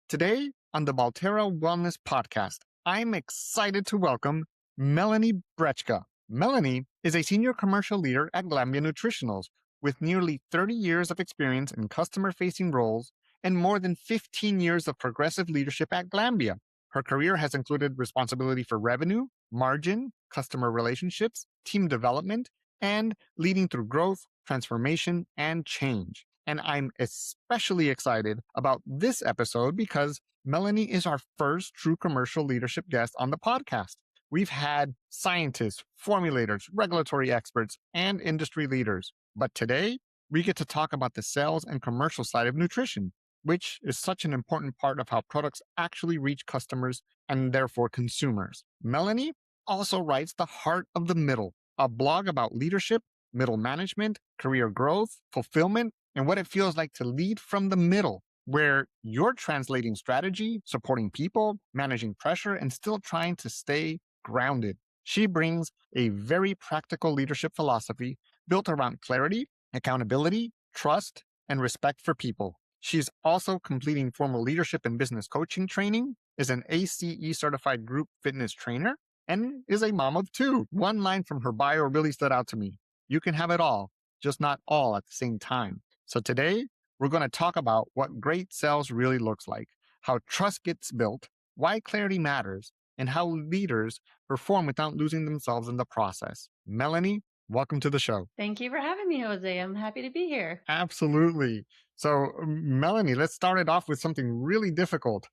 Today on the Balterra Wellness Podcast, I'm excited to welcome Melanie Brechka. Melanie is a senior commercial leader at Glambia Nutritionals with nearly 30 years of experience in customer-facing roles and more than 15 years of progressive leadership at Glambia. Her career has included responsibility for revenue, margin, customer relationships, team development, and leading through growth, transformation, and change. And I'm especially excited about this episode because Melanie is our first true commercial leadership guest on the podcast. We've had scientists, formulators, regulatory experts, and industry leaders. But today, we get to talk about the sales and commercial side of nutrition, which is such an important part of how products actually reach customers and therefore consumers. Melanie also writes The Heart of the Middle, a blog about leadership, middle management, career growth, fulfillment, and what it feels like to lead from the middle, where you're translating strategy, supporting people, managing pressure, and still trying to stay grounded. She brings a very practical leadership philosophy built around clarity, accountability, trust, and respect for people. She's also completing formal leadership and business coaching training, is an ACE certified group fitness trainer, and is a mom of two. One line from her bio really stood out to me. You can have it all, just not all at the same time. So today, we're going to talk about what great sales really looks like, how trust gets built, why clarity matters, and how leaders perform without losing themselves in the process. Melanie, welcome to the show. Thank you for having me, Jose. I'm happy to be here. Absolutely. So, Melanie, let's start it off with something really difficult.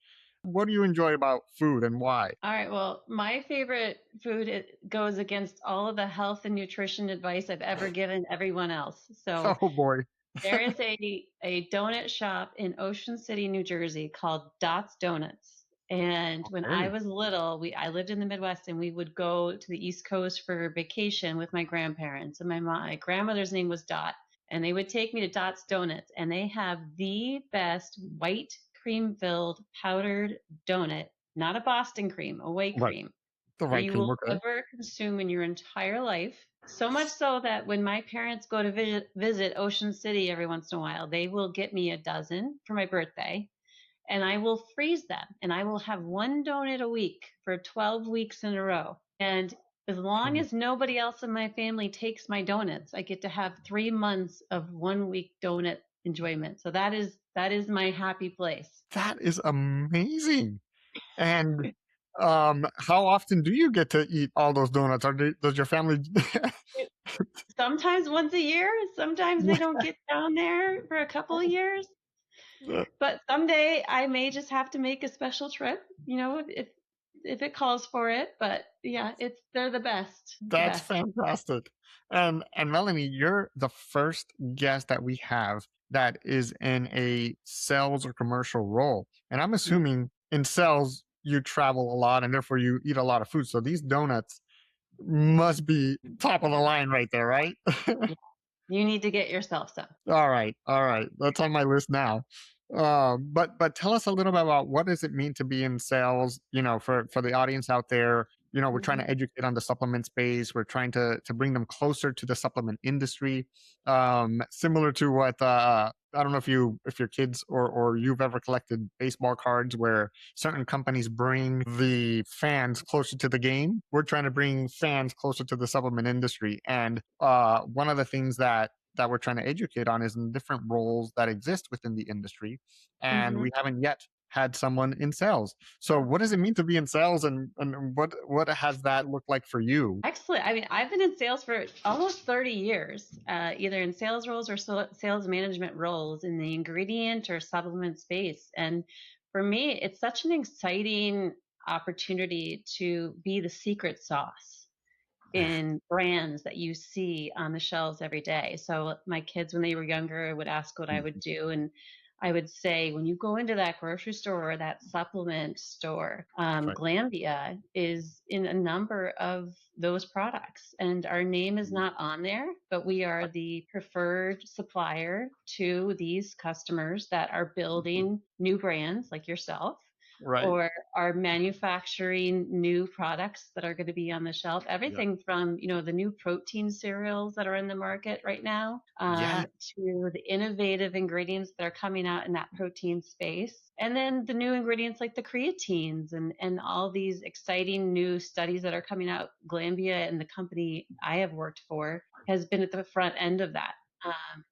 What do you enjoy about food and why? All right. Well, my favorite food, it goes against all of the health and nutrition advice I've ever given everyone else. So Oh boy. there is a donut shop in Ocean City, New Jersey called Dot's Donuts. And when I Okay. was little, I lived in the Midwest, and we would go to the East Coast for vacation with my grandparents. And my grandmother's name was Dot, and they would take me to Dot's Donuts, and they have the best white cream filled powdered donut, not a Boston cream, a white Right. cream, The that right you cream. will Okay. ever consume in your entire life. So much so that when my parents go to visit Ocean City every once in a while, they will get me a dozen for my birthday, and I will freeze them, and I will have one donut a week for 12 weeks in a row. And as long as nobody else in my family takes my donuts, I get to have 3 months of 1 week donut enjoyment. So that is my happy place. That is amazing. And how often do you get to eat all those donuts? Does your family? Sometimes once a year, sometimes they don't get down there for a couple of years. But someday I may just have to make a special trip, if it calls for it. But yeah, they're the best. The That's best. fantastic. And Melanie, you're the first guest that we have that is in a sales or commercial role. And I'm assuming in sales you travel a lot and therefore you eat a lot of food. So these donuts must be top of the line right there, right? Yeah. You need to get yourself some. All right, all right. That's on my list now. But tell us a little bit about what does it mean to be in sales? For the audience out there, we're trying Mhm. to educate on the supplement space. We're trying to bring them closer to the supplement industry. Similar to what I don't know if your kids or you've ever collected baseball cards where certain companies bring the fans closer to the game. We're trying to bring fans closer to the supplement industry, and one of the things that we're trying to educate on is in different roles that exist within the industry. And Mhm. we haven't yet had someone in sales. So what does it mean to be in sales and what has that looked like for you? Excellent. I mean, I've been in sales for almost 30 years, either in sales roles or sales management roles in the ingredient or supplement space. And for me, it's such an exciting opportunity to be the secret sauce in brands that you see on the shelves every day. So my kids, when they were younger, would ask what I would do, and I would say, when you go into that grocery store or that supplement store, Right. Glanbia is in a number of those products, and our name is not on there, but we are the preferred supplier to these customers that are building new brands like yourself, Right. or are manufacturing new products that are going to be on the shelf. Yeah. Everything from, the new protein cereals that are in the market right now, Yeah. to the innovative ingredients that are coming out in that protein space. And then the new ingredients like the creatines and all these exciting new studies that are coming out. Glambia and the company I have worked for has been at the front end of that,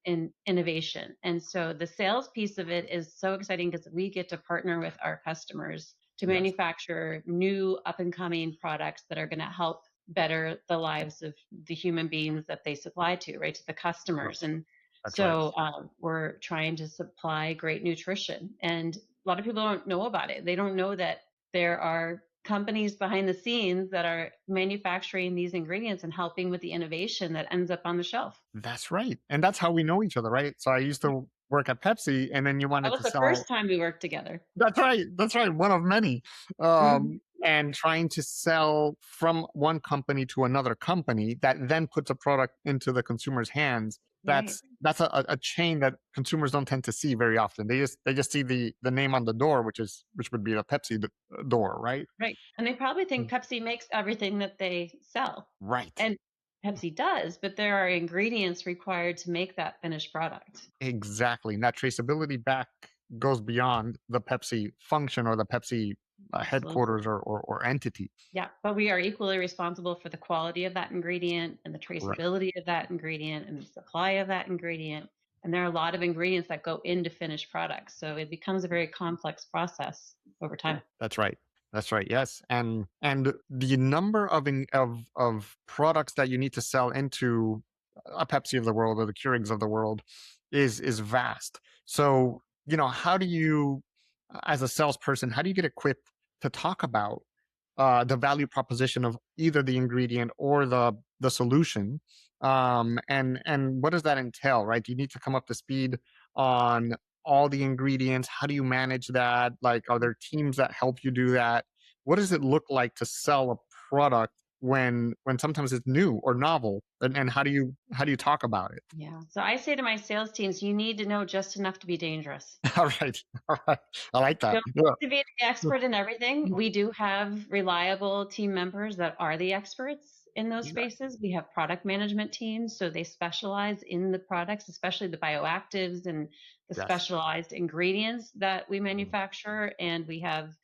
in innovation. And so the sales piece of it is so exciting because we get to partner with our customers to Yes. manufacture new up and coming products that are going to help better the lives of the human beings that they supply to, right, to the customers. And That's right. so we're trying to supply great nutrition. And a lot of people don't know about it. They don't know that there are companies behind the scenes that are manufacturing these ingredients and helping with the innovation that ends up on the shelf. That's right. And that's how we know each other, right? So I used to work at Pepsi, and then you That wanted was to the first sell. time we worked together. That's right. That's right. One of many. Mhm. And trying to sell from one company to another company that then puts a product into the consumer's hands. Right, That's a chain that consumers don't tend to see very often. They just see the name on the door, which would be the Pepsi door, right? right. And they probably Mm. think Pepsi makes everything that they sell. Right. And Pepsi does, but there are ingredients required to make that finished product. Exactly. And that traceability back goes beyond the Pepsi function or the Pepsi Absolutely. headquarters or entity. Yeah, but we are equally responsible for the quality of that ingredient and the Right. traceability of that ingredient and the supply of that ingredient. And there are a lot of ingredients that go into finished products. So it becomes a very complex process over time. That's right. That's right. Yes, and the number of products that you need to sell into a Pepsi of the world or the Keurigs of the world is vast. So how do you, as a salesperson, how do you get equipped to talk about the value proposition of either the ingredient or the solution, and what does that entail, right? Do you need to come up to speed on all the ingredients? How do you manage that? Like, are there teams that help you do that? What does it look like to sell a product when sometimes it's new or novel, and how do you talk about it? Yeah. So I say to my sales teams, you need to know just enough to be dangerous. All right. All right, I like that. Don't Yeah. have to be the expert in everything. We do have reliable team members that are the experts in those Yeah. spaces. We have product management teams, so they specialize in the products, especially the bioactives and the Yes. specialized ingredients that we Mm. manufacture. And we have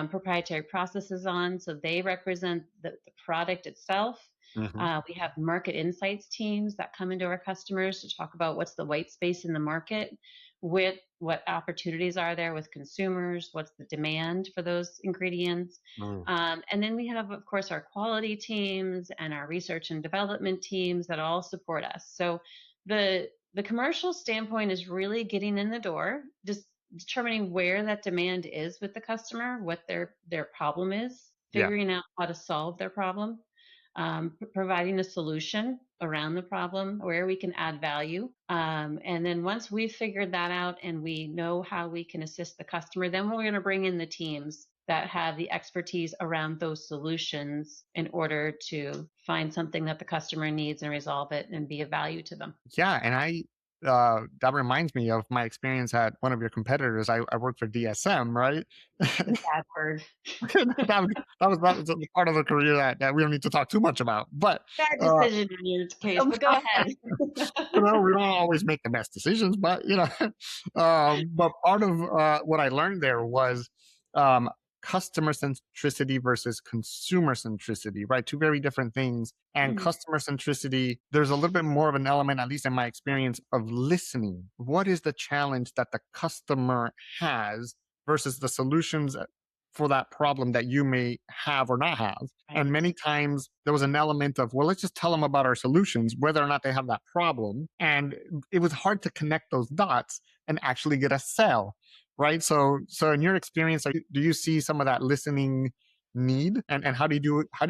proprietary processes on, so they represent the product itself. Mhm. We have market insights teams that come into our customers to talk about what's the white space in the market, with what opportunities are there with consumers, what's the demand for those ingredients. Mm. And then we have, of course, our quality teams and our research and development teams that all support us. So the commercial standpoint is really getting in the door, just determining where that demand is with the customer, what their problem is, Yeah. figuring out how to solve their problem, providing a solution around the problem where we can add value. And then once we've figured that out and we know how we can assist the customer, then we're going to bring in the teams that have the expertise around those solutions in order to find something that the customer needs and resolve it and be of value to them. Yeah, and that reminds me of my experience at one of your competitors. I worked for DSM, right? The bad word. That was a part of the career that we don't need to talk too much about. But Bad uh, decision in your case, but go ahead. we don't always make the best decisions. But but part of what I learned there was um, customer centricity versus consumer centricity, right? Two very different things. And Mm, customer centricity, there's a little bit more of an element, at least in my experience, of listening. What is the challenge that the customer has versus the solutions for that problem that you may have or not have? And right. many times there was an element of, well, let's just tell them about our solutions, whether or not they have that problem. And it was hard to connect those dots and actually get a sale, right? So in your experience, do you see some of that listening need, and how do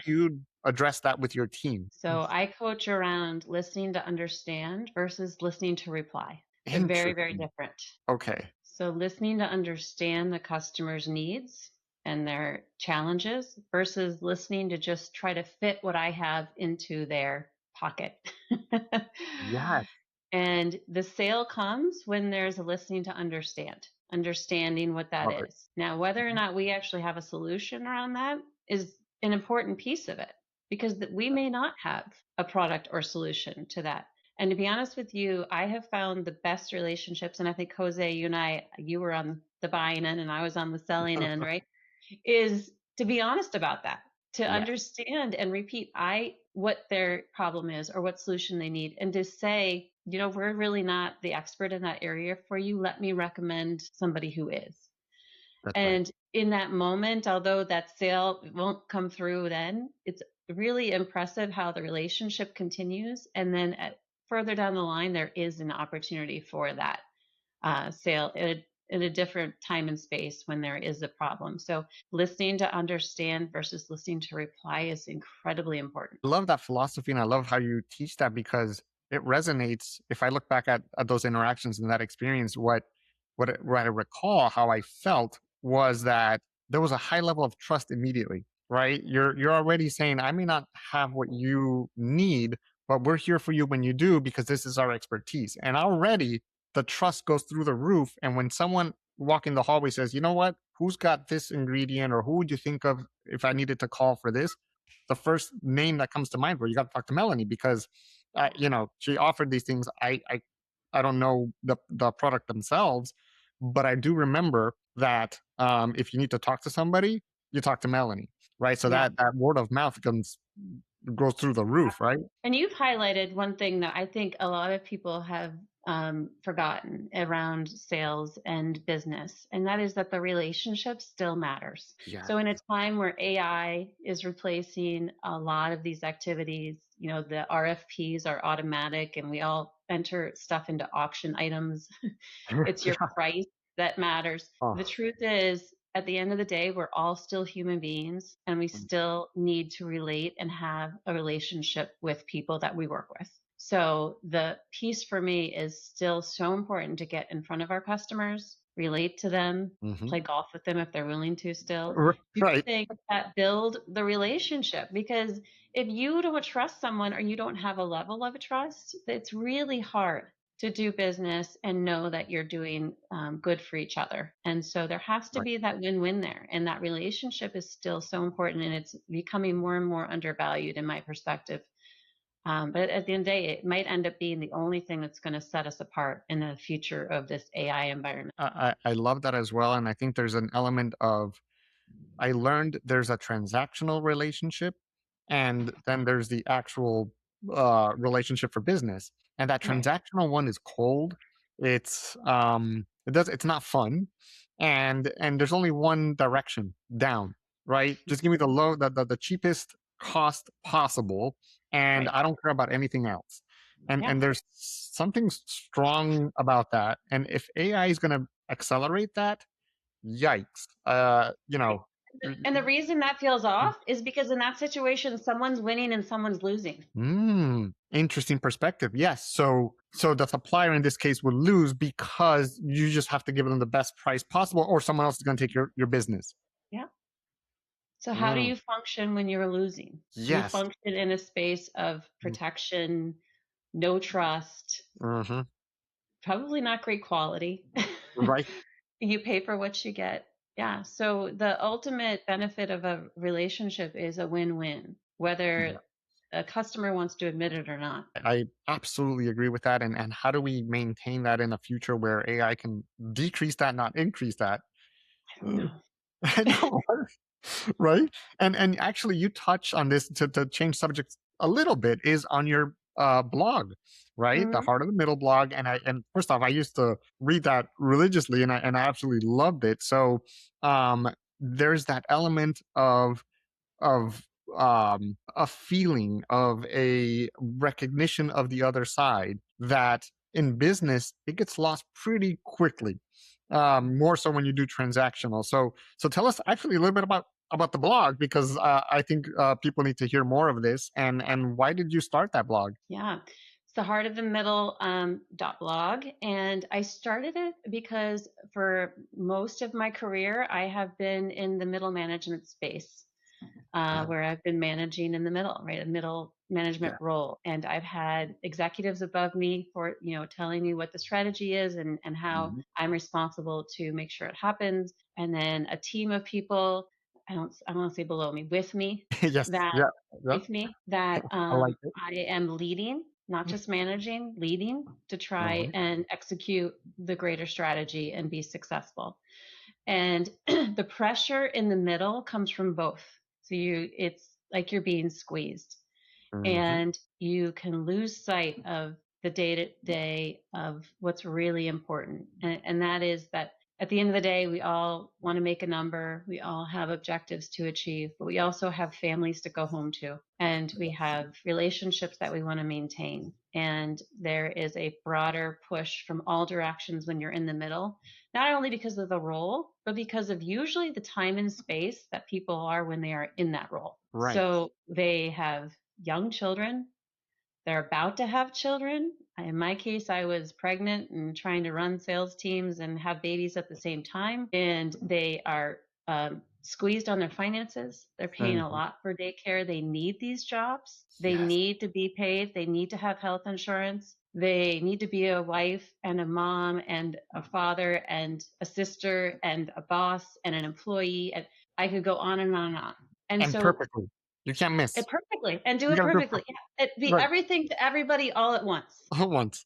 you address that with your team? So I coach around listening to understand versus listening to reply. They're very, very Interesting. different. Okay. So listening to understand the customer's needs and their challenges versus listening to just try to fit what I have into their pocket. Yes. And the sale comes when there's a listening to understand. understanding what that Love it. is. Now, whether or Mhm. not we actually have a solution around that is an important piece of it because we may not have a product or solution to that. And to be honest with you, I have found the best relationships, and I think Jose, you were on the buying end and I was on the selling end, right? Is to be honest about that, to Yeah, understand and repeat what their problem is or what solution they need, and to say, we're really not the expert in that area for you. Let me recommend somebody who is. that's right. And in that moment, although that sale won't come through then, it's really impressive how the relationship continues. And then further down the line, there is an opportunity for that sale in a different time and space when there is a problem. So listening to understand versus listening to reply is incredibly important. I love that philosophy and I love how you teach that because it resonates. If I look back at those interactions and that experience, what I recall how I felt was that there was a high level of trust immediately, right? You're already saying, I may not have what you need, but we're here for you when you do because this is our expertise. And already the trust goes through the roof. And when someone walking the hallway says, you know what, who's got this ingredient or who would you think of if I needed to call for this? The first name that comes to mind where you got to talk to Melanie because, she offered these things. I don't know the product themselves, but I do remember that if you need to talk to somebody, you talk to Melanie, right? So Yeah. that word of mouth goes through the roof, right? And you've highlighted one thing that I think a lot of people have forgotten around sales and business, and that is that the relationship still matters. Yeah. So, in a time where AI is replacing a lot of these activities, the RFPs are automatic and we all enter stuff into auction items. It's your Yeah. price that matters. Oh, The truth is, at the end of the day, we're all still human beings and we still need to relate and have a relationship with people that we work with. So the piece for me is still so important to get in front of our customers, relate to them, hmm. play golf with them if they're willing to still. Do Right. things that build the relationship because if you don't trust someone or you don't have a level of trust, it's really hard to do business and know that you're doing good for each other. And so there has to Right. be that win-win there. And that relationship is still so important and it's becoming more and more undervalued in my perspective. But at the end of the day, it might end up being the only thing that's going to set us apart in the future of this AI environment. I love that as well, and I think there's an element of I learned there's a transactional relationship and then there's the actual relationship for business. And that Right. transactional one is cold. It's not fun. And there's only one direction down, right? Just give me the low the cheapest cost possible and Right. I don't care about anything else. Yeah. And there's something strong about that. And if AI is going to accelerate that, yikes. And the reason that feels off is because in that situation, someone's winning and someone's losing. Interesting perspective. Yes. So the supplier in this case would lose because you just have to give them the best price possible, or someone else is going to take your business. Yeah. So how do Mm, you function when you're losing? You yes. function in a space of protection, no trust, Mm-hmm. probably not great quality. Right. You pay for what you get. Yeah. So the ultimate benefit of a relationship is a win-win, Yeah. whether a customer wants to admit it or not. I absolutely agree with that. And how do we maintain that in a future where AI can decrease that, not increase that? I don't know. I know. Right? And actually you touch on this to change subjects a little bit is on your blog, right? The Mhm. Heart of the Middle blog. And first off, I used to read that religiously and I absolutely loved it. So there's that element of a feeling of a recognition of the other side that in business it gets lost pretty quickly, more so when you do transactional. So tell us actually a little bit about the blog because I think people need to hear more of this. And why did you start that blog? Yeah. It's the Heart of the Middle dot blog. And I started it because for most of my career, I have been in the middle management space. where I've been managing in the middle, right? A middle management Yeah. role. And I've had executives above me for, telling me what the strategy is and how Mhm. I'm responsible to make sure it happens. And then a team of people, I don't want to say below me, Yes. that Yeah. Yeah. with me that I like it. I am leading, not just managing, leading to try Mhm. and execute the greater strategy and be successful. And the pressure in the middle comes from both. So it's like you're being squeezed Mhm. and you can lose sight of the day to day of what's really important. And that is that at the end of the day, we all want to make a number. We all have objectives to achieve, but we also have families to go home to, and we have relationships that we want to maintain. And there is a broader push from all directions when you're in the middle, not only because of the role, but because of usually the time and space that people are when they are in that role. Right. So they have young children. They're about to have children. In my case, I was pregnant and trying to run sales teams and have babies at the same time. And they are squeezed on their finances. They're paying a Mhm. lot for daycare. They need these jobs. They Yes. need to be paid. They need to have health insurance. They need to be a wife and a mom and a father and a sister and a boss and an employee. And I could go on and on and on. And And so perfectly. You can't miss. it perfectly and do You it gotta do it perfectly. Yeah. It be right. everything to everybody all at once. All at once.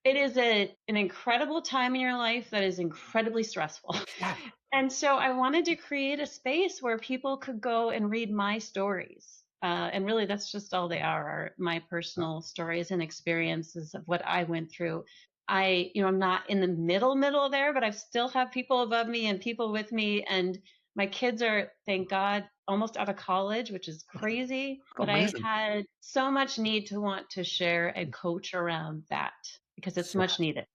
It is an incredible time in your life that is incredibly stressful. Yeah. And so I wanted to create a space where people could go and read my stories. And really, that's just all they are my personal stories and experiences of what I went through. I'm not in the middle there, but I still have people above me and people with me. And my kids are, thank God, almost out of college, which is crazy. But I've Amazing. had so much need to want to share and coach around that because it's much needed.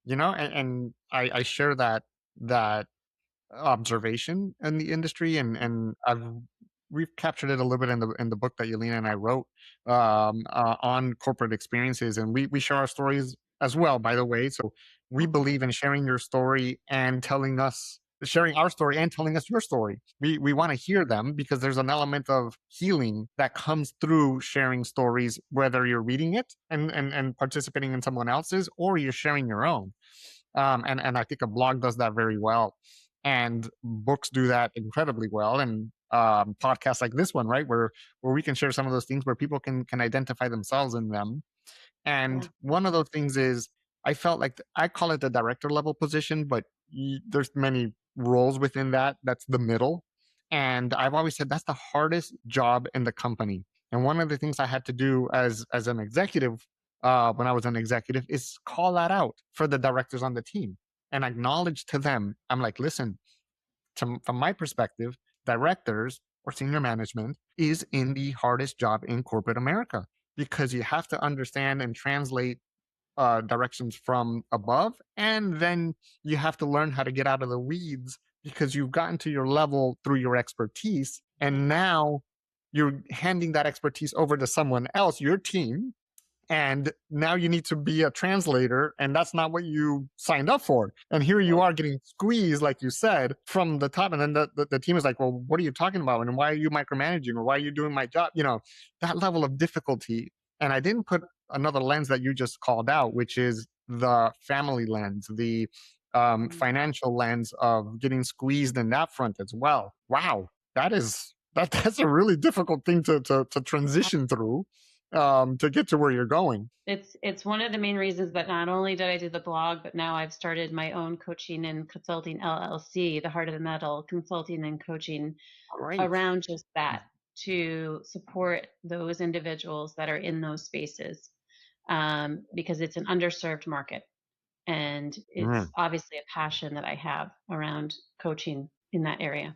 And I share that observation in the industry, and we've captured it a little bit in the book that Yelena and I wrote on corporate experiences, and we share our stories as well, by the way. So we believe in sharing your story and sharing our story and telling us your story. We want to hear them because there's an element of healing that comes through sharing stories, whether you're reading it and participating in someone else's, or you're sharing your own. And I think a blog does that very well, and books do that incredibly well, and podcasts like this one, right, where we can share some of those things where people can identify themselves in them. And Yeah. one of those things is I felt like I call it the director level position, but there's many roles within that. That's the middle. And I've always said that's the hardest job in the company. And one of the things I had to do as an executive, when I was an executive, is call that out for the directors on the team and acknowledge to them. I'm like, listen, from my perspective, directors or senior management is in the hardest job in corporate America because you have to understand and translate directions from above. And then you have to learn how to get out of the weeds because you've gotten to your level through your expertise. And now you're handing that expertise over to someone else, your team, and now you need to be a translator, and that's not what you signed up for. And here you are getting squeezed, like you said, from the top. And then the team is like, well, what are you talking about, and why are you micromanaging, or why are you doing my job, that level of difficulty. And I didn't put another lens that you just called out, which is the family lens, the financial lens of getting squeezed in that front as well. Wow, that's a really difficult thing to transition through, to get to where you're going. It's one of the main reasons that not only did I do the blog, but now I've started my own coaching and consulting LLC, the Heart of the Metal Consulting and Coaching, Great. around just that to support those individuals that are in those spaces, because it's an underserved market, and it's Mm, obviously a passion that I have around coaching in that area.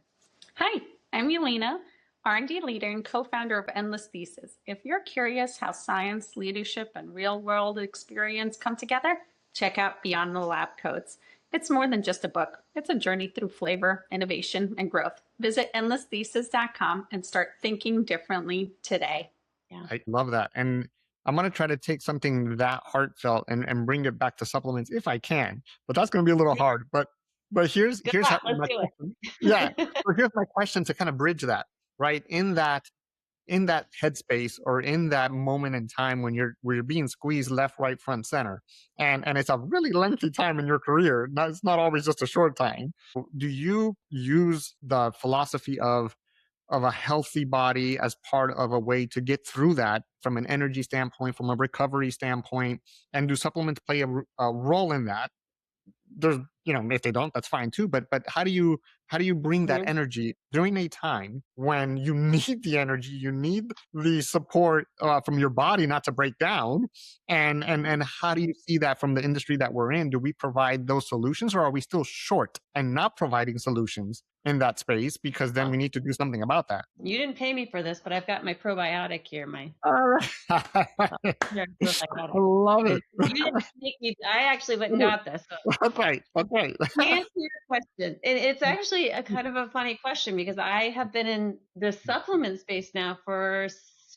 Hi, I'm Yelena, R&D leader and co-founder of Endless Thesis. If you're curious how science, leadership, and real-world experience come together, check out Beyond the Lab Coats. It's more than just a book. It's a journey through flavor, innovation, and growth. Visit endlessthesis.com and start thinking differently today. Yeah. I love that. And I'm going to try to take something that heartfelt and bring it back to supplements if I can, but that's going to be a little hard. But Good here's how luck. Let's my do question. Yeah. it. So here's my question to kind of bridge that. right? In that headspace or in that moment in time when you're being squeezed left, right, front, center, and it's a really lengthy time in your career. It's not always just a short time. Do you use the philosophy of a healthy body as part of a way to get through that from an energy standpoint, from a recovery standpoint, and do supplements play a role in that? There's, if they don't, that's fine too, but how do you bring that Mhm. energy during a time when you need the energy, you need the support from your body not to break down, and how do you see that from the industry that we're in? Do we provide those solutions, or are we still short and not providing solutions in that space, because then we need to do something about that? You didn't pay me for this, but I've got my probiotic here, my All right. yeah, I probiotic. love And it. you didn't make me. I actually went and got this. So Okay, okay. to answer your question, it's actually a kind of a funny question because I have been in the supplement space now for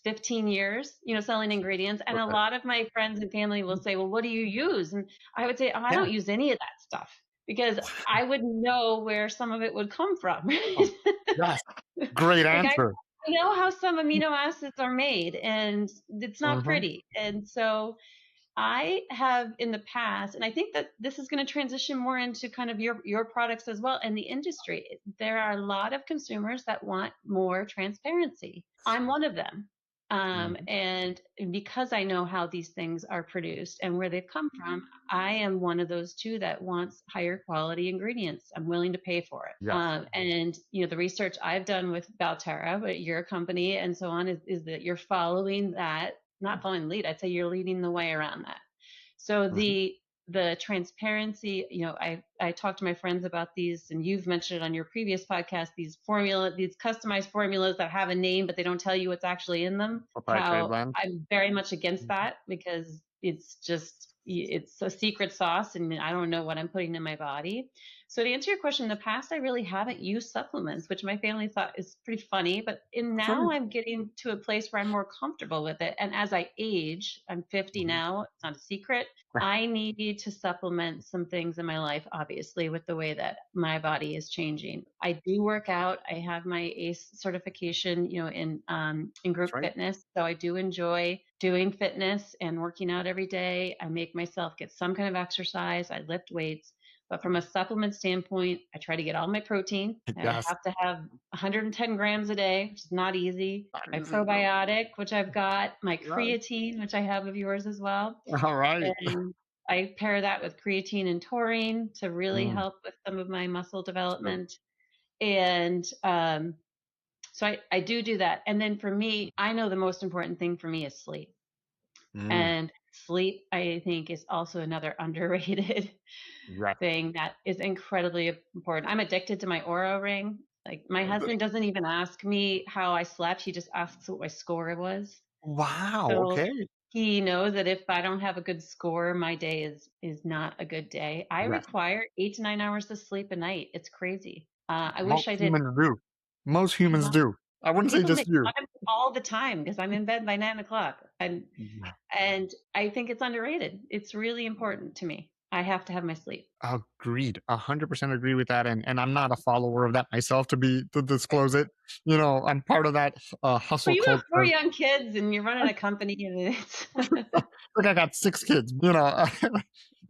15 years, selling ingredients. And a Okay. lot of my friends and family will say, well, what do you use? And I would say, oh, I Yeah. don't use any of that stuff because I wouldn't know where some of it would come from. Oh, yes. Great Like answer. I know how some amino acids are made and it's not Mhm. pretty. And so I have in the past, and I think that this is going to transition more into kind of your products as well and the industry. There are a lot of consumers that want more transparency. I'm one of them. Mhm. And because I know how these things are produced and where they've come from, I am one of those too that wants higher quality ingredients. I'm willing to pay for it. Yes. And the research I've done with Balterra, but your company and so on, is that you're following that, not following the lead. I'd say you're leading the way around that. So Mhm. the transparency, I talk to my friends about these, and you've mentioned it on your previous podcast, these customized formulas that have a name, but they don't tell you what's actually in them. Proprietary How blend. I'm very much against that because it's a secret sauce and I don't know what I'm putting in my body. So to answer your question, in the past, I really haven't used supplements, which my family thought is pretty funny, but now Sure. I'm getting to a place where I'm more comfortable with it. And as I age, I'm 50 Mhm. now, it's not a secret. I need to supplement some things in my life, obviously, with the way that my body is changing. I do work out. I have my ACE certification, in That's group right. fitness. So I do enjoy doing fitness and working out every day. I make myself get some kind of exercise. I lift weights. But from a supplement standpoint, I try to get all my protein. I Yes. have to have 110 grams a day, which is not easy. That My is easy. probiotic, which I've got, my Yes. creatine, which I have of yours as well. All right. And I pair that with creatine and taurine to really Mm, help with some of my muscle so, development. And so I do that. And then for me, I know the most important thing for me is sleep. mm, And sleep, I think, is also another underrated yes. thing that is incredibly important. I'm addicted to my Aura ring. Like my husband doesn't even ask me how I slept. He just asks what my score was. Wow. So Okay. he knows that if I don't have a good score, my day is not a good day. I Yes. require 8 to 9 hours of sleep a night. It's crazy. I Most wish I did. humans do. Most I humans know do. I wouldn't say people just make you. fun of me all the time because I'm in bed by 9 o'clock, and Yeah. and I think it's underrated. It's really important to me. I have to have my sleep. Agreed. 100% agree with that. And I'm not a follower of that myself, to disclose it. I'm part of that Well, hustle you have four culture. young kids and you're running a company, and it's Look, I got 6 kids.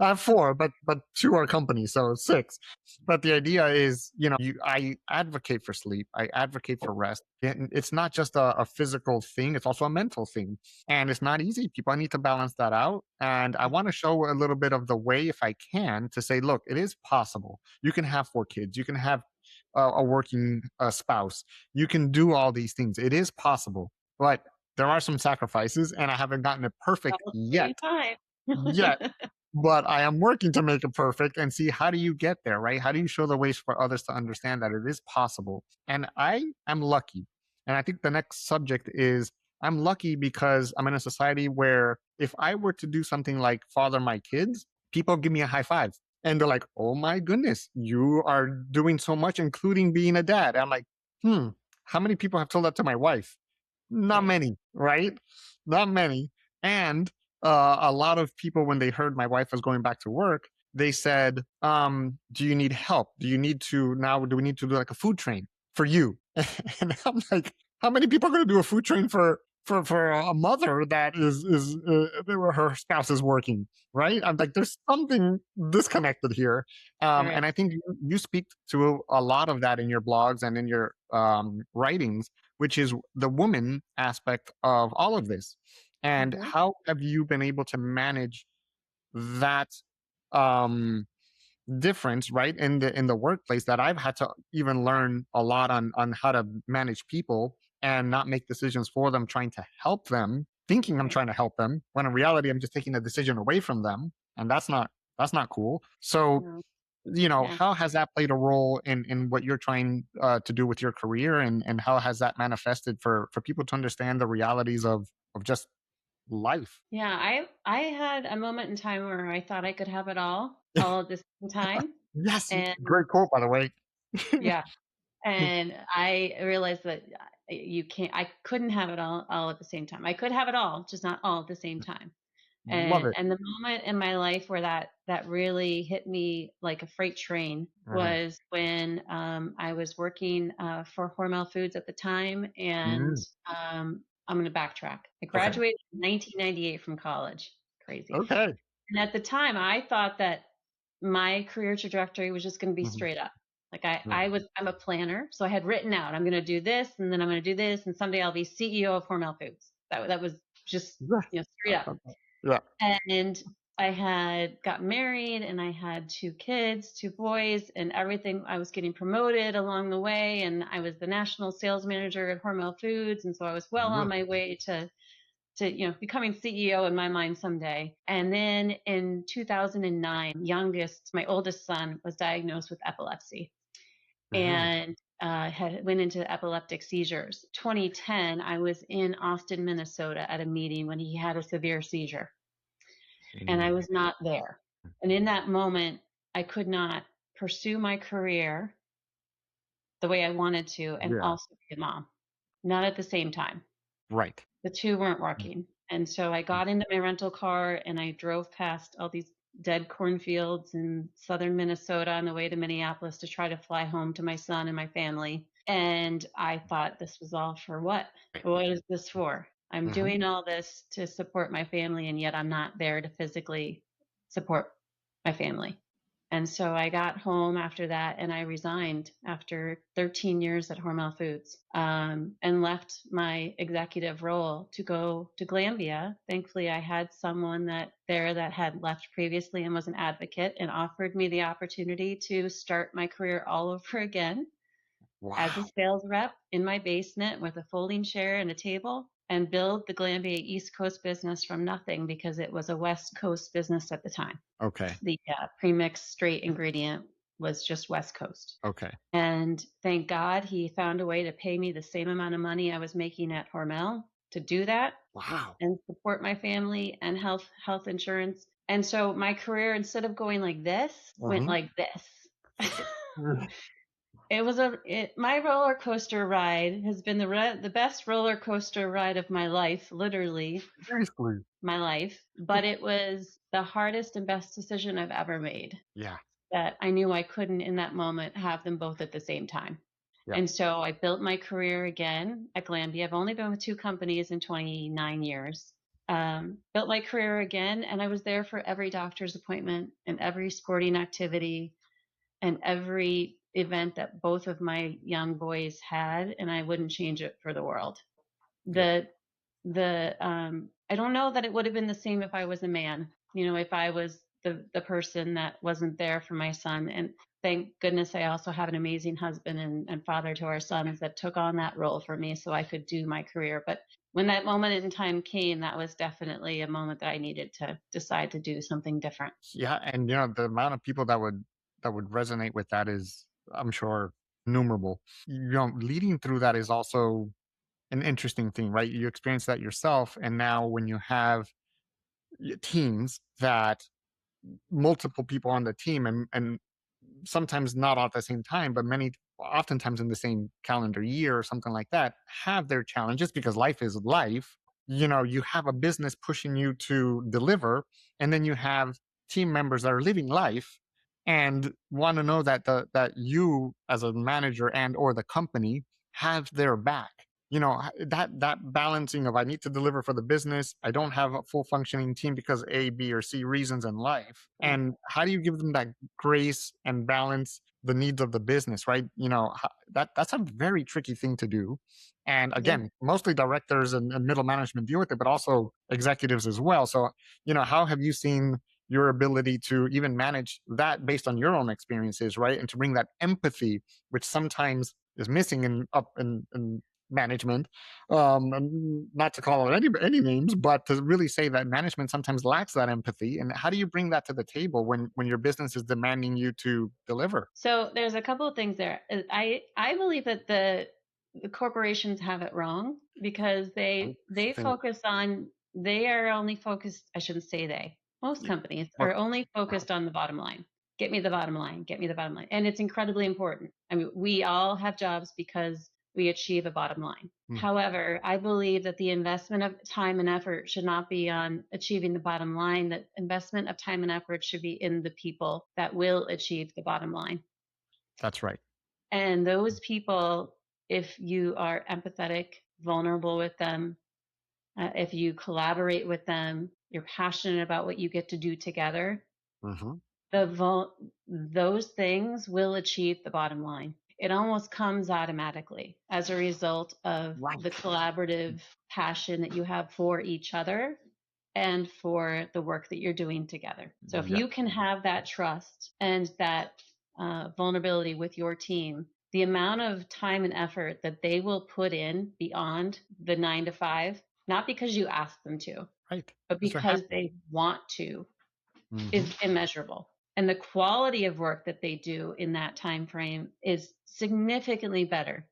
I have four, but two are company, so six. But the idea is, I advocate for sleep. I advocate for rest. And it's not just a physical thing; it's also a mental thing, and it's not easy. People need to balance that out. And I want to show a little bit of the way, if I can, to say, look, it is possible. You can have 4 kids. You can have a working spouse. You can do all these things. It is possible, but there are some sacrifices, and I haven't gotten it perfect all at the yet. same time. Yet, but I am working to make it perfect and see, how do you get there, right? How do you show the ways for others to understand that it is possible? And I am lucky. And I think the next subject is, I'm lucky because I'm in a society where if I were to do something like father my kids, people give me a high five. And they're like, oh my goodness, you are doing so much, including being a dad. I'm like, how many people have told that to my wife? Not Right. many, right? Not many. And a lot of people, when they heard my wife was going back to work, they said, do you need help? Do we need to do like a food train for you? And I'm like, how many people are going to do a food train for a mother that is where her spouse is working, right? I'm like, there's something disconnected here, Right. and I think you speak to a lot of that in your blogs and in your writings, which is the woman aspect of all of this. And Hmm. how have you been able to manage that um, difference, right, in the workplace, that I've had to even learn a lot on how to manage people and not make decisions for them, trying to help them, thinking I'm Right. trying to help them, when in reality I'm just taking a decision away from them, and that's not cool. So, No. Yeah. how has that played a role in what you're trying to do with your career, and how has that manifested for people to understand the realities of just life? Yeah. I had a moment in time where I thought I could have it all at the same time. Yes, And great quote, by the way. yeah. And I realized that you can't, I couldn't have it all at the same time. I could have it all, just not all at the same time. Love it. And the moment in my life where that really hit me like a freight train Mhm. was when I was working for Hormel Foods at the time, and Mm, I'm going to backtrack. I okay. graduated in 1998 from college. Crazy. Okay. And at the time, I thought that my career trajectory was just going to be Mhm. straight up. Like Yeah. I'm a planner, so I had written out, I'm going to do this, and then I'm going to do this, and someday I'll be CEO of Hormel Foods. That was just, Yeah. straight up. Yeah. And I had got married and I had two kids, two boys, and everything. I was getting promoted along the way, and I was the national sales manager at Hormel Foods, and so I was well on Mm, my way to becoming CEO in my mind someday. And then in 2009, my oldest son was diagnosed with epilepsy, mhm, and had went into epileptic seizures. 2010, I was in Austin, Minnesota at a meeting when he had a severe seizure, and I mm, was not there. And in that moment, I could not pursue my career the way I wanted to and yeah. also be a mom, not at the same time. Right. The two weren't Mm, working. And so I got into my rental car and I drove past all these dead cornfields in southern Minnesota on the way to Minneapolis to try to fly home to my son and my family. And I thought, this was all for what? right. What is this for? I'm Mhm. doing all this to support my family, and yet I'm not there to physically support my family. And so I got home after that and I resigned after 13 years at Hormel Foods, and left my executive role to go to Glambia. Thankfully, I had someone that had left previously and was an advocate and offered me the opportunity to start my career all over again as a Wow. sales rep in my basement with a folding chair and a table, and build the Glambia East Coast business from nothing because it was a West Coast business at the time. Okay. The premixed straight ingredient was just West Coast. Okay. And thank God he found a way to pay me the same amount of money I was making at Hormel to do that Wow. and support my family and health insurance. And so my career, instead of going like this, went Mhm. like this. Mm, My roller coaster ride has been the best roller coaster ride of my life, literally seriously. my life, but it was the hardest and best decision I've ever made, Yeah. that I knew I couldn't in that moment have them both at the same time. Yeah. And so I built my career again at Glanbia. I've only been with two companies in 29 years. Built my career again, and I was there for every doctor's appointment and every sporting activity and every event that both of my young boys had, and I wouldn't change it for the world. Yeah. The I don't know that it would have been the same if I was a man, if I was the person that wasn't there for my son. And thank goodness I also have an amazing husband and father to our sons that took on that role for me so I could do my career. But when that moment in time came, that was definitely a moment that I needed to decide to do something different. Yeah, and the amount of people that would resonate with that is, I'm sure, innumerable. Leading through that is also an interesting thing, right? You experience that yourself, and now when you have teams that multiple people on the team, and sometimes not all at the same time, but oftentimes in the same calendar year or something like that, have their challenges, because life is life. You have a business pushing you to deliver, and then you have team members that are living life and want to know that you as a manager and or the company have their back. That balancing of, I need to deliver for the business, I don't have a full functioning team because A, B, or C reasons in life. And how do you give them that grace and balance the needs of the business, right? That's a very tricky thing to do. And Yeah. again, mostly directors and middle management deal with it, but also executives as well. So, how have you seen your ability to even manage that based on your own experiences, right? And to bring that empathy, which sometimes is missing in management. And not to call out any names, but to really say that management sometimes lacks that empathy. And how do you bring that to the table when your business is demanding you to deliver? So there's a couple of things there. I believe that the corporations have it wrong because they Think, focus on they are only focused. I shouldn't say they. Most companies well, are only focused on the bottom line. Get me the bottom line. Get me the bottom line, and it's incredibly important. I mean, we all have jobs because we achieve a bottom line. However, I believe that the investment of time and effort should not be on achieving the bottom line. That investment of time and effort should be in the people that will achieve the bottom line. that's right. And those people, if you are empathetic, vulnerable with them, if you collaborate with them, you're passionate about what you get to do together, Hmm. those things will achieve the bottom line. It almost comes automatically as a result of Right. the collaborative passion that you have for each other and for the work that you're doing together. So if Yeah. you can have that trust and that vulnerability with your team, the amount of time and effort that they will put in beyond the 9 to 5, not because you ask them to, Right. but Because they're because happy. they want to, Hmm. is immeasurable. And the quality of work that they do in that time frame is significantly better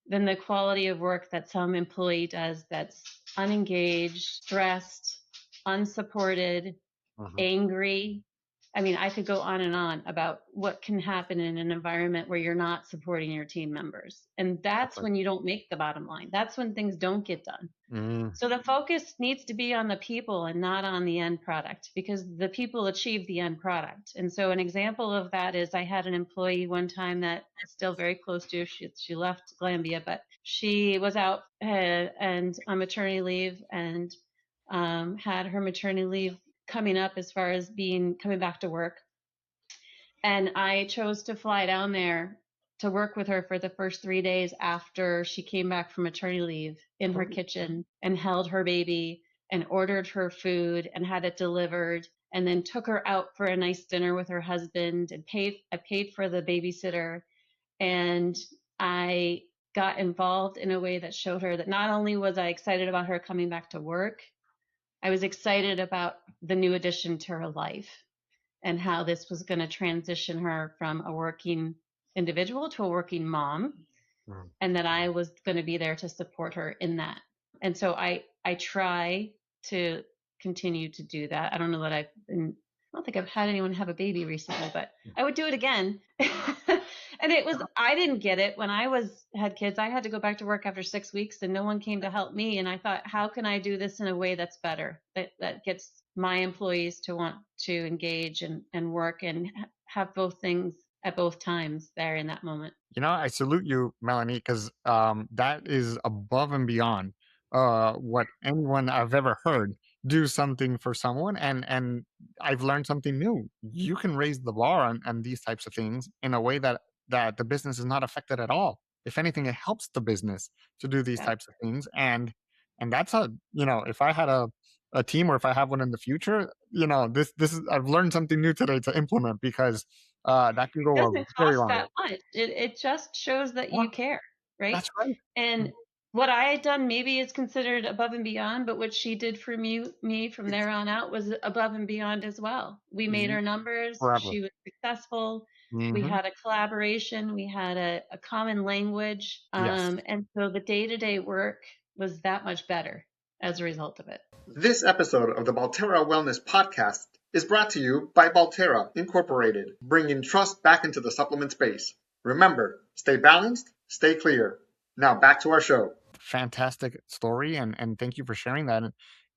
than the quality of work that some employee does that's unengaged, stressed, unsupported, Hmm. angry. I mean, I could go on and on about what can happen in an environment where you're not supporting your team members. And That's that's right. when you don't make the bottom line. That's when things don't get done. Mm. So the focus needs to be on the people and not on the end product because the people achieve the end product. And so an example of that is I had an employee one time that is still very close to, she left Glambia, but she was out and on maternity leave and had her maternity leave coming up as far as coming back to work. And I chose to fly down there to work with her for the first 3 days after she came back from maternity leave in her kitchen and held her baby and ordered her food and had it delivered and then took her out for a nice dinner with her husband and I paid for the babysitter and I got involved in a way that showed her that not only was I excited about her coming back to work, I was excited about the new addition to her life and how this was going to transition her from a working individual to a working mom, Mm. and that I was going to be there to support her in that. And so I try to continue to do that. I don't know that I don't think I've had anyone have a baby recently, but I would do it again. And I didn't get it when had kids. I had to go back to work after 6 weeks and no one came to help me. And I thought, how can I do this in a way that's better, that gets my employees to want to engage and work and have both things at both times there in that moment. I salute you, Melanie, because that is above and beyond what anyone I've ever heard do something for someone. And I've learned something new. You can raise the bar on these types of things in a way that the business is not affected at all. If anything, it helps the business to do these Yeah. types of things. And that's if I had a team or if I have one in the future, this is I've learned something new today to implement because that can It go a doesn't very cost long way. that much. It just shows that Yeah, you care, right? that's right. And what I had done maybe is considered above and beyond, but what she did for me from It's there on out was above and beyond as well. We made easy our numbers. forever. She was successful. We Hmm. had a collaboration. We had a common language. Yes. And so the day-to-day work was that much better as a result of it. This episode of the Balterra Wellness Podcast is brought to you by Balterra Incorporated, bringing trust back into the supplement space. Remember, stay balanced, stay clear. Now back to our show. Fantastic story, and thank you for sharing that.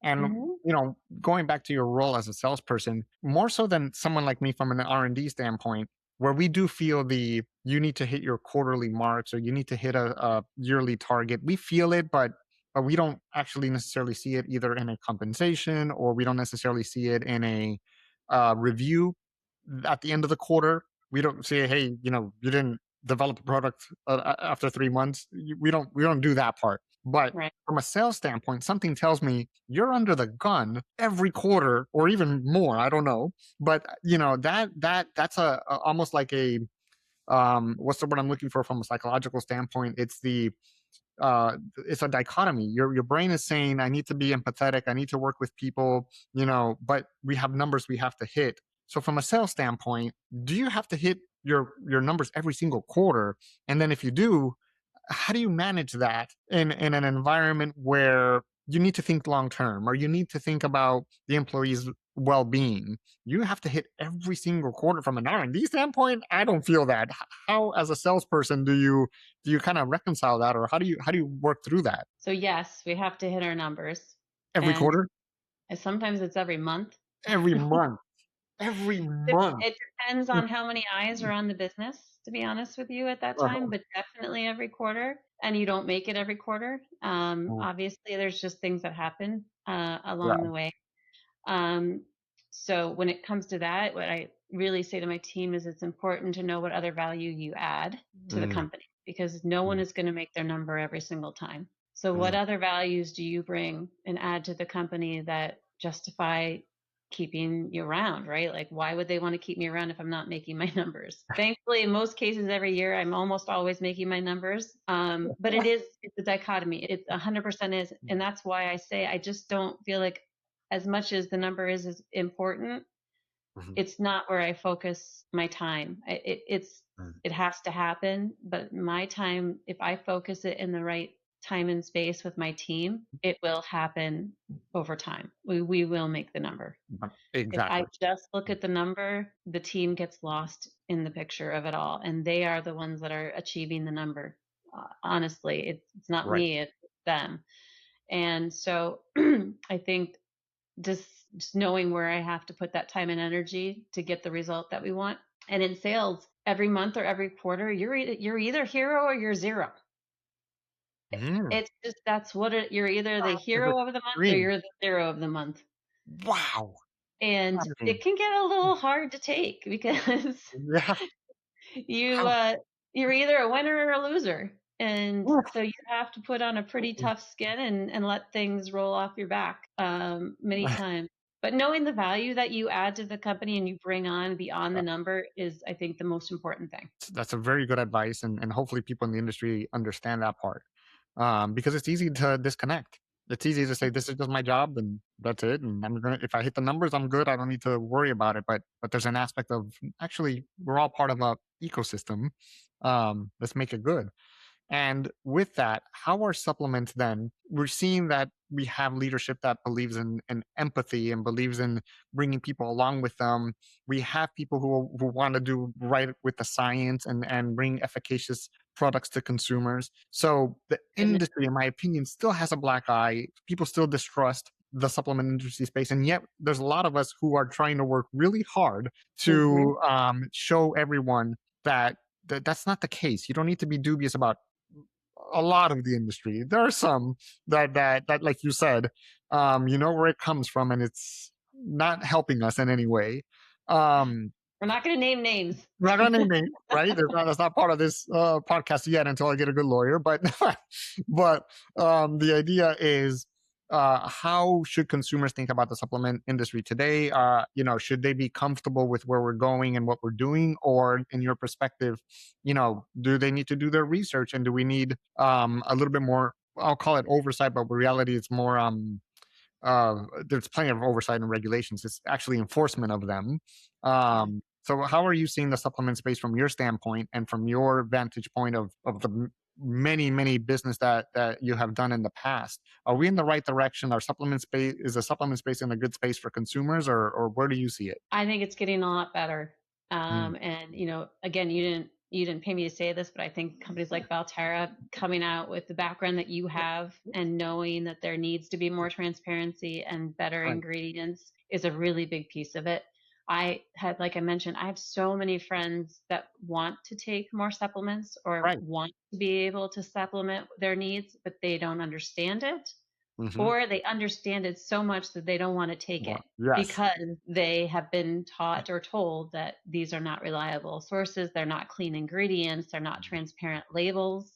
And Mhm. going back to your role as a salesperson, more so than someone like me from an R&D standpoint, where we do feel you need to hit your quarterly marks or you need to hit a yearly target. We feel it, but we don't actually necessarily see it either in a compensation, or we don't necessarily see it in a review at the end of the quarter. We don't say, hey, you didn't develop a product after 3 months. We don't do that part. But Right. from a sales standpoint, something tells me you're under the gun every quarter or even more. I don't know, but that's almost like a what's the word I'm looking for from a psychological standpoint? It's a dichotomy. Your brain is saying, I need to be empathetic, I need to work with people, but we have numbers we have to hit. So from a sales standpoint, do you have to hit your numbers every single quarter? And then if you do, how do you manage that in an environment where you need to think long term, or you need to think about the employees' well-being? You have to hit every single quarter. From an R&D standpoint, I don't feel that. How, as a salesperson, do you kind of reconcile that, or how do you work through that? So yes, we have to hit our numbers, Every and quarter, sometimes it's every month. every month, every month. It depends on how many eyes are on the business, to be honest with you, at that time, but definitely every quarter. And you don't make it every quarter. Obviously, there's just things that happen Yeah. along the way. Um, so when it comes to that, what I really say to my team is it's important to know what other value you add to the Mm, company, because no one mm, is going to make their number every single time. So what mm. other values do you bring and add to the company that justify keeping you around, right? Like, why would they want to keep me around if I'm not making my numbers? Thankfully, in most cases, every year, I'm almost always making my numbers. But it's a dichotomy. It's 100% is. And that's why I say I just don't feel like, as much as the number is important, Mhm. it's not where I focus my time. It has to happen, but my time, if I focus it in the right time and space with my team, it will happen over time. We will make the number. If I Exactly. just look at the number, the team gets lost in the picture of it all, and they are the ones that are achieving the number. Honestly, it's not Right. me, it's them. And so I think just knowing where I have to put that time and energy to get the result that we want. And in sales, every month or every quarter, you're either hero or you're zero. Mm. It's just that's what you're either the It's hero of the month or extreme. you're the zero of the month. Wow. And I mean, it can get a little hard to take because yeah. you How? you're either a winner or a loser. And Oof. so you have to put on a pretty tough skin and let things roll off your back many times. But knowing the value that you add to the company and you bring on beyond the number is, I think, the most important thing. That's a very good advice, and hopefully people in the industry understand that part, because it's easy to disconnect. It's easy to say this is just my job and that's it, and if I hit the numbers, I'm good. I don't need to worry about it. But there's an aspect of, actually, we're all part of a ecosystem. Let's make it good. And with that, how are supplements then? We're seeing that we have leadership that believes in empathy and believes in bringing people along with them. We have people who want to do right with the science and bring efficacious products to consumers. So the Goodness. industry, in my opinion, still has a black eye. People still distrust the supplement industry space. And yet there's a lot of us who are trying to work really hard Hmm. to show everyone that that's not the case. You don't need to be dubious about a lot of the industry. There are some that like you said, you know where it comes from, and it's not helping us in any way. Um, We're not going to name names. we're not gonna name names, right? That's not part of this podcast yet until I get a good lawyer. But but the idea is, how should consumers think about the supplement industry today? Should they be comfortable with where we're going and what we're doing, or in your perspective, do they need to do their research, and do we need a little bit more? I'll call it oversight, but in reality, it's more there's plenty of oversight and regulations. It's actually enforcement of them. Yeah. So how are you seeing the supplement space from your standpoint and from your vantage point of the many business that you have done in the past? Are we in the right direction? Is the supplement space in a good space for consumers, or where do you see it? I think it's getting a lot better. Mm, And again, you didn't pay me to say this, but I think companies like Balterra coming out with the background that you have and knowing that there needs to be more transparency and better right. ingredients is a really big piece of it. like I mentioned, I have so many friends that want to take more supplements or Right. want to be able to supplement their needs, but they don't understand it, Mm-hmm. or they understand it so much that they don't want to take it Yes. because they have been taught or told that these are not reliable sources. They're not clean ingredients. They're not transparent labels.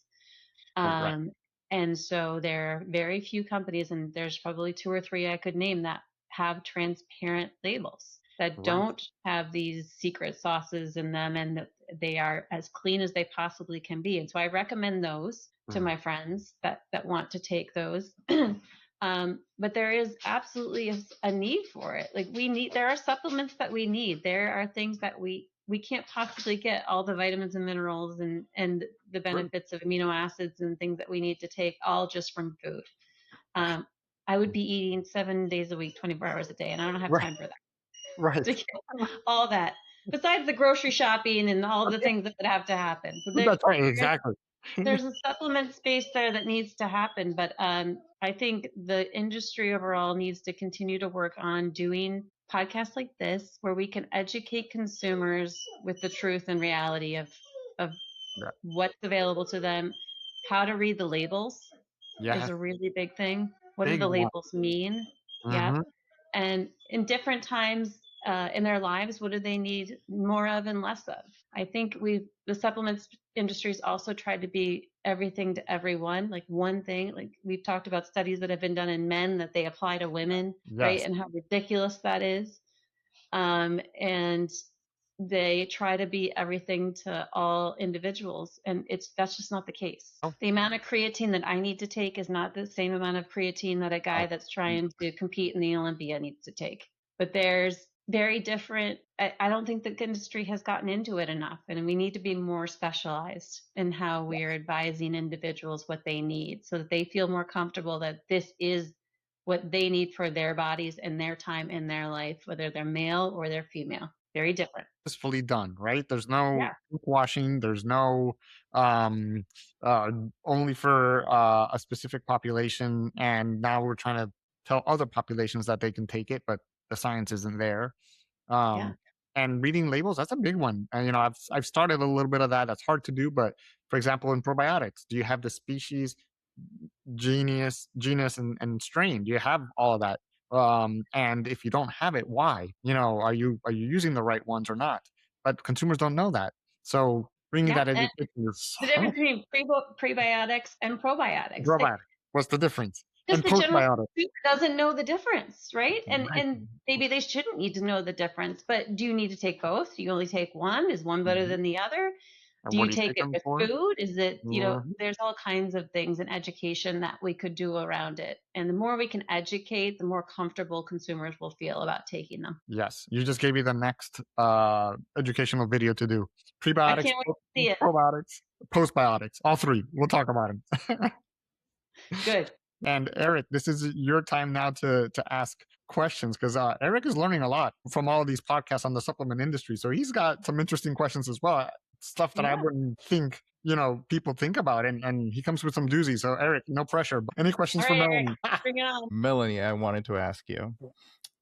Right. And so there are very few companies, and there's probably 2 or 3 I could name that have transparent labels that Right. don't have these secret sauces in them, and that they are as clean as they possibly can be. And so I recommend those to my friends that want to take those. But there is absolutely a need for it. Like there are supplements that we need. There are things that we can't possibly get all the vitamins and minerals and the benefits of amino acids and things that we need to take all just from food. I would be eating 7 days a week, 24 hours a day, and I don't have time for that. Right. To get all that, besides the grocery shopping and all the things that have to happen. So That's right. Exactly. there's a supplement space there that needs to happen, but I think the industry overall needs to continue to work on doing podcasts like this where we can educate consumers with the truth and reality of what's available to them, how to read the labels is a really big thing. What do the labels mean? Yeah. And in different times in their lives, what do they need more of and less of? I think the supplements industry's also tried to be everything to everyone, like one thing. Like we've talked about studies that have been done in men that they apply to women, right? And how ridiculous that is. And they try to be everything to all individuals, and that's just not the case. The amount of creatine that I need to take is not the same amount of creatine that a guy that's trying to compete in the Olympia needs to take. But there's very different. I don't think the industry has gotten into it enough, and we need to be more specialized in how we are advising individuals what they need so that they feel more comfortable that this is what they need for their bodies and their time in their life, whether they're male or they're female. Very different. Fully done, right? There's no washing. There's no um, only for a specific population. And now we're trying to tell other populations that they can take it, but the science isn't there. And reading labels, that's a big one. And, I've started a little bit of that. That's hard to do. But for example, in probiotics, do you have the species, genus and strain? Do you have all of that? And if you don't have it, why? Are you using the right ones or not? But consumers don't know that. So bringing that education is the difference between prebiotics and probiotics. probiotics. What's the difference? Because And the general postbiotics. consumer doesn't know the difference, right? And maybe they shouldn't need to know the difference. But do you need to take both? Do you only take one? Is one better than the other? Do you take it with food? Is it, there's all kinds of things in education that we could do around it. And the more we can educate, the more comfortable consumers will feel about taking them. Yes. You just gave me the next educational video to do. Prebiotics, I can't wait to see it. probiotics, postbiotics, all three. We'll talk about them. Good. And Eric, this is your time now to ask questions, because Eric is learning a lot from all of these podcasts on the supplement industry. So he's got some interesting questions as well. Stuff that I wouldn't think, people think about. And he comes with some doozies. So Eric, no pressure. Any questions for Melanie? Bring it on. Melanie, I wanted to ask you,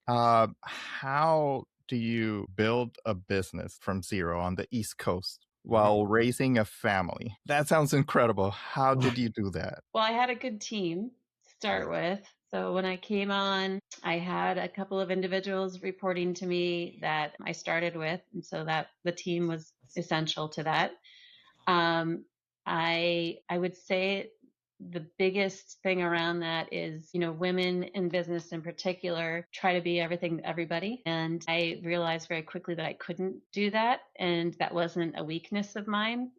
how do you build a business from zero on the East Coast while raising a family? That sounds incredible. How did you do that? Well, I had a good team to start with. So when I came on, I had a couple of individuals reporting to me that I started with. And so that the team was essential to that. I would say the biggest thing around that is, women in business in particular try to be everything to everybody. And I realized very quickly that I couldn't do that. And that wasn't a weakness of mine.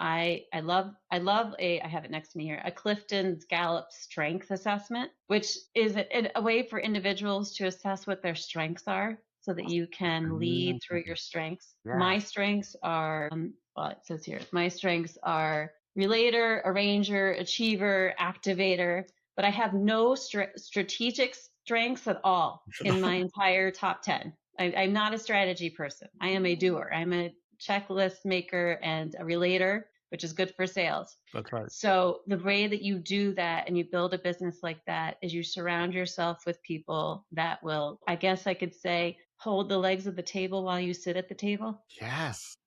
I have it next to me here, a Clifton's Gallup strength assessment, which is a way for individuals to assess what their strengths are so that you can lead through your strengths. Yeah. My strengths are, it says here, my strengths are relator, arranger, achiever, activator, but I have no strategic strengths at all in my entire top 10. I'm not a strategy person. I am a doer. I'm a checklist maker and a relator, which is good for sales. That's right. So the way that you do that and you build a business like that is you surround yourself with people that will, I guess I could say, hold the legs of the table while you sit at the table Yes.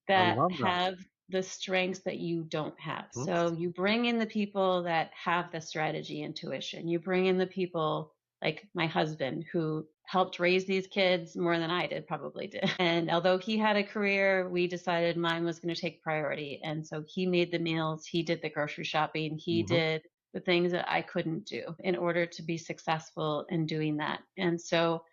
I that love that. have the strengths that you don't have. Mhm. So you bring in the people that have the strategy intuition. You bring in the people like my husband who helped raise these kids more than I did, probably did. And although he had a career, we decided mine was going to take priority. And so he made the meals, he did the grocery shopping, he Mhm. did the things that I couldn't do in order to be successful in doing that. And so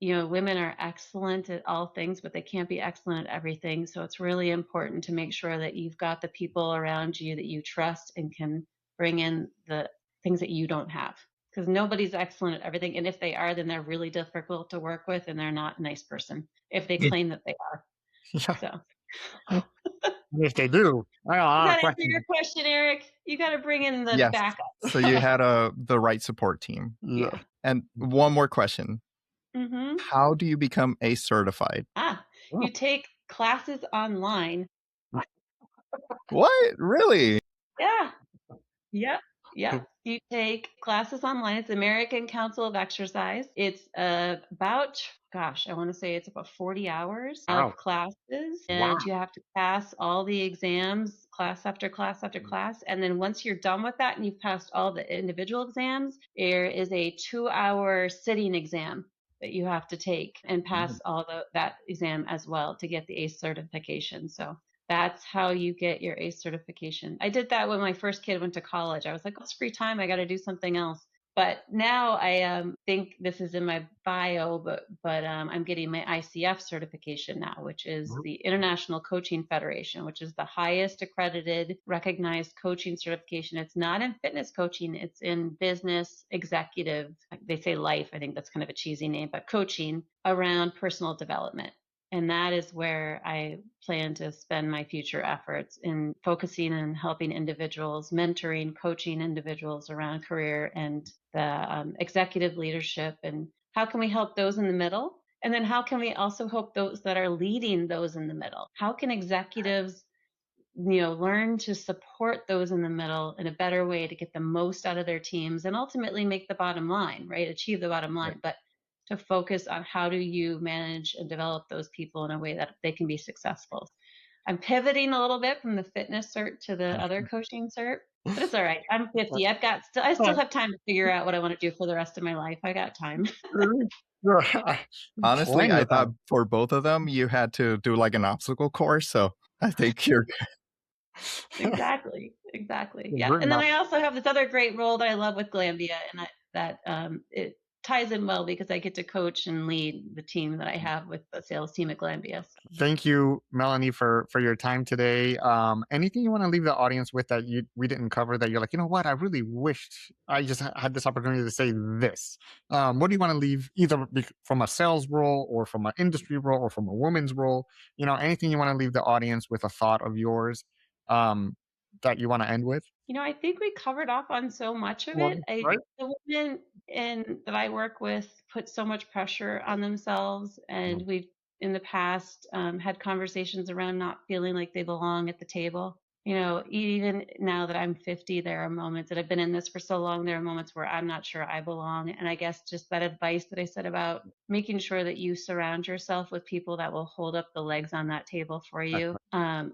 women are excellent at all things, but they can't be excellent at everything. So it's really important to make sure that you've got the people around you that you trust and can bring in the things that you don't have. Because nobody's excellent at everything. And if they are, then they're really difficult to work with and they're not a nice person if they Yeah. claim that they are. Yeah. So If they do, I got a does lot of that answer questions. your question, Eric? You got to bring in the Yes. backup. So you had the right support team. Yeah. Yeah. And one more question. Mm-hmm. How do you become ACE certified? You take classes online. What? Really? Yeah. Yep. Yep. You take classes online. It's American Council of Exercise. It's about, gosh, I want to say it's about 40 hours Wow. of classes. Wow. And you have to pass all the exams, class after class after class. And then once you're done with that and you've passed all the individual exams, there is a 2-hour sitting exam that you have to take and pass all that exam as well to get the ACE certification. So that's how you get your ACE certification. I did that when my first kid went to college. I was like, oh, it's free time. I got to do something else. But now I think this is in my bio, but I'm getting my ICF certification now, which is the International Coaching Federation, which is the highest accredited, recognized coaching certification. It's not in fitness coaching. It's in business, executive, they say life. I think that's kind of a cheesy name, but coaching around personal development. And that is where I plan to spend my future efforts in focusing on helping individuals, mentoring, coaching individuals around career and the executive leadership. And how can we help those in the middle? And then how can we also help those that are leading those in the middle? How can executives learn to support those in the middle in a better way to get the most out of their teams and ultimately make the bottom line, right? Achieve the bottom line. But to focus on how do you manage and develop those people in a way that they can be successful. I'm pivoting a little bit from the fitness cert to the other coaching cert, but it's all right. I'm 50. I still have time to figure out what I want to do for the rest of my life. I got time. Honestly, Plenty I of thought time. for both of them, you had to do like an obstacle course. So I think you're Exactly. Yeah. Great And then enough. I also have this other great role that I love with Glambia, and it ties in well because I get to coach and lead the team that I have with the sales team at Glambia. Thank you, Melanie, for your time today. Anything you want to leave the audience with that we didn't cover that you're like, you know what, I really wished I just had this opportunity to say this. What do you want to leave either from a sales role or from an industry role or from a woman's role? Anything you want to leave the audience with a thought of yours that you want to end with? I think we covered off on so much of Well, it. right? The women that I work with put so much pressure on themselves, and we've in the past had conversations around not feeling like they belong at the table. Even now that I'm 50, there are moments that I've been in this for so long. There are moments where I'm not sure I belong, and I guess just that advice that I said about making sure that you surround yourself with people that will hold up the legs on that table for you.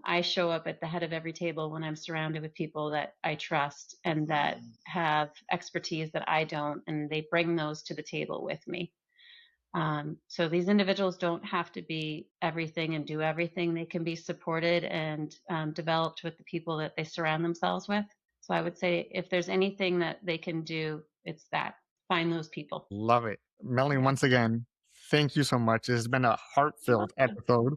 I show up at the head of every table when I'm surrounded with people that I trust and that have expertise that I don't, and they bring those to the table with me. So these individuals don't have to be everything and do everything. They can be supported and developed with the people that they surround themselves with. So I would say if there's anything that they can do, it's that. Find those people. Love it. Melanie, once again, thank you so much. This has been a heartfelt episode.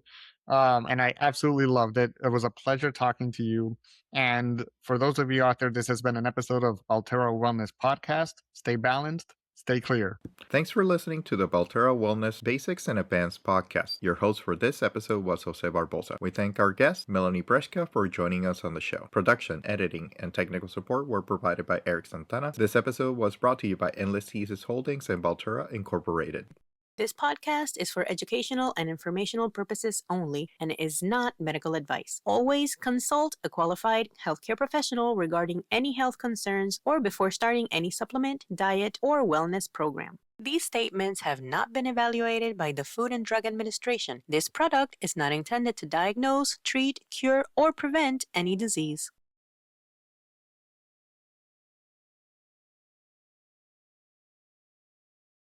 And I absolutely loved it. It was a pleasure talking to you. And for those of you out there, this has been an episode of Balterra Wellness Podcast. Stay balanced, stay clear. Thanks for listening to the Balterra Wellness Basics and Advanced Podcast. Your host for this episode was Jose Barbosa. We thank our guest, Melanie Brechka, for joining us on the show. Production, editing, and technical support were provided by Eric Santana. This episode was brought to you by Endless Thesis Holdings and Balterra Incorporated. This podcast is for educational and informational purposes only and is not medical advice. Always consult a qualified healthcare professional regarding any health concerns or before starting any supplement, diet, or wellness program. These statements have not been evaluated by the Food and Drug Administration. This product is not intended to diagnose, treat, cure, or prevent any disease.